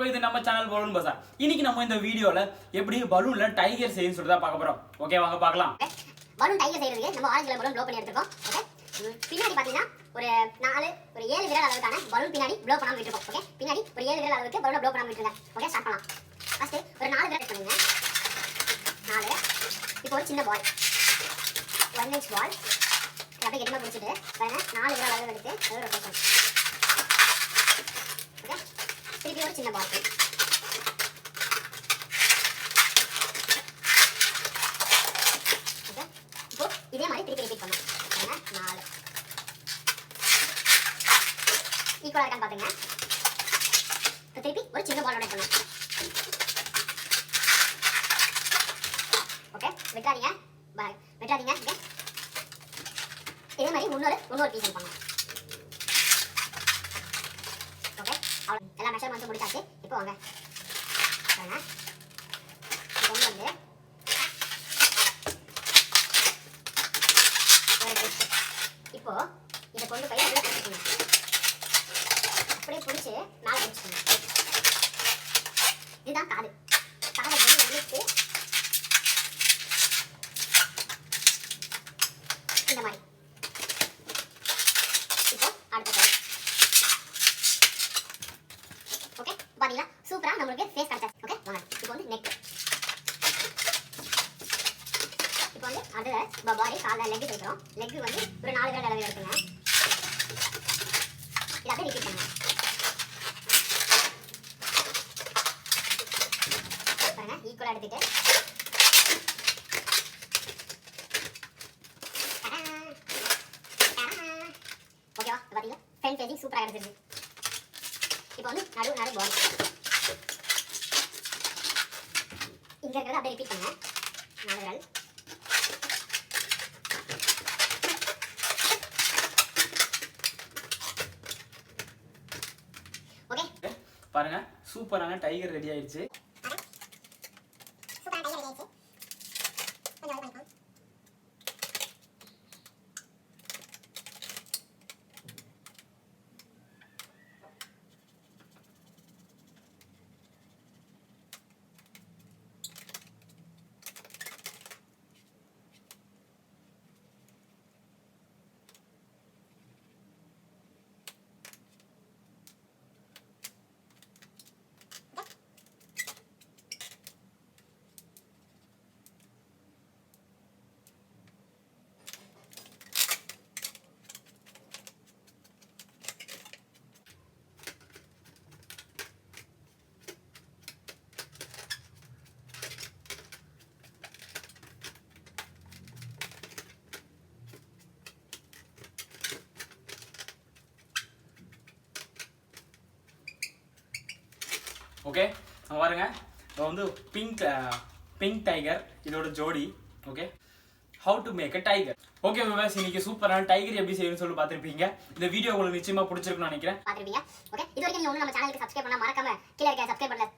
வணக்கம், இது நம்ம சேனல் பலூன் பசார். இன்னைக்கு நம்ம இந்த வீடியோல எப்படி பலூன்ல டைகர் செய்யணும்னு சொல்லிட்டு பார்க்க போறோம். ஓகே, வாங்க பார்க்கலாம். பலூன் டைகர் செய்யறதுக்கு நம்ம ஆரஞ்சு கலர் பலூன் ப்ளோ பண்ணி எடுத்துக்கோம். ஓகே, பின்னாடி பாத்தீங்கன்னா ஒரு 7 விரல் அளவுக்கான பலூன் பின்னாடி ப்ளோ பண்ணாம விட்டுருக்கோம். ஓகே, பின்னாடி ஒரு 7 விரல் அளவுக்கு பலூன் ப்ளோ பண்ணாம விட்டுருங்க. ஓகே, ஸ்டார்ட் பண்ணலாம். ஃபர்ஸ்ட் ஒரு 4 விரல் பண்ணுங்க. 4. இப்போ ஒரு சின்ன பால், 1 inch பால் அப்படியே கெட்டிமா பிடிச்சிட்டு பாருங்க, 4 விரல் அளவு எடுத்து அது ரொட்டேஷன். ஓகே, திருப்பி ஒரு சின்ன பால். இதே மாதிரி திருப்பி ரிப்பீட் பண்ணணும். 4 ஈக்குவலா இருக்கான்னு பாத்துங்க. திருப்பி ஒரு சின்ன பால் ரொட்டேட் பண்ணணும். ஓகே, விட்டாதீங்க. ஓகே, இதே மாதிரி இன்னொரு பீஸ் பண்ணணும். ஓகே, எல்லா மெஷர்மெண்ட்ஸும் முடிச்சாச்சு. இப்போ வாங்க பாருங்க, கொண்டு வந்து இப்போ இதை கொண்டு போய் அப்படியே பிடிச்சிக்கணும். அப்படியே பிடிச்சி மேலே பிடிச்சிக்கணும். இதுதான் காது. காதை வந்து இழுத்து இந்த மாதிரி. இப்போ அடுத்த காது. ஓகே, பாத்தீங்களா சூப்பரா நம்மளுக்கு ஃபேஸ் கிடைச்சாச்சு. ஓகே, வாங்க இப்போ வந்து நெக். இப்போ வந்து அடுத்த பாடி காலை லெக் வைக்கிறோம். லெக் வந்து ஒரு 4 விரல் அளவு எடுத்துங்க. இதை அப்படியே ரிப்பீட் பண்ணுங்க. பாருங்க, ஈக்குவலா எடுத்துட்டு ஓகேவா, பாத்தீங்களா ஃப்ரண்ட் ஃபேசிங் சூப்பரா கிடைச்சிருக்கு. இப்போ வந்து நடு பாடி இங்க இருக்கிறத அப்படியே ரிப்பீட் பண்ணுங்க. 4 விரல். பாருங்க, சூப்பரான டைகர் ரெடி ஆயிடுச்சு. ஓகே, பாருங்க, இப்போ வந்து பிங்க் டைகர் இதோட ஜோடி. Okay, how to make a tiger. Okay விவாஸ், இன்னைக்கு சூப்பரான டைகர் எப்படி செய்யணும்னு சொல்லி பார்த்துருப்பீங்க. இந்த வீடியோ உங்களுக்கு நிச்சயமா பிடிச்சிருக்குன்னு நினைக்கிறேன். பார்த்துருப்பீங்க. ஓகே, இது வரைக்கும் நீங்க நம்ம சேனலுக்கு சப்ஸ்கிரைப் பண்ணா மறக்காம கீழே இருக்க சப்ஸ்கிரைப் பண்ணல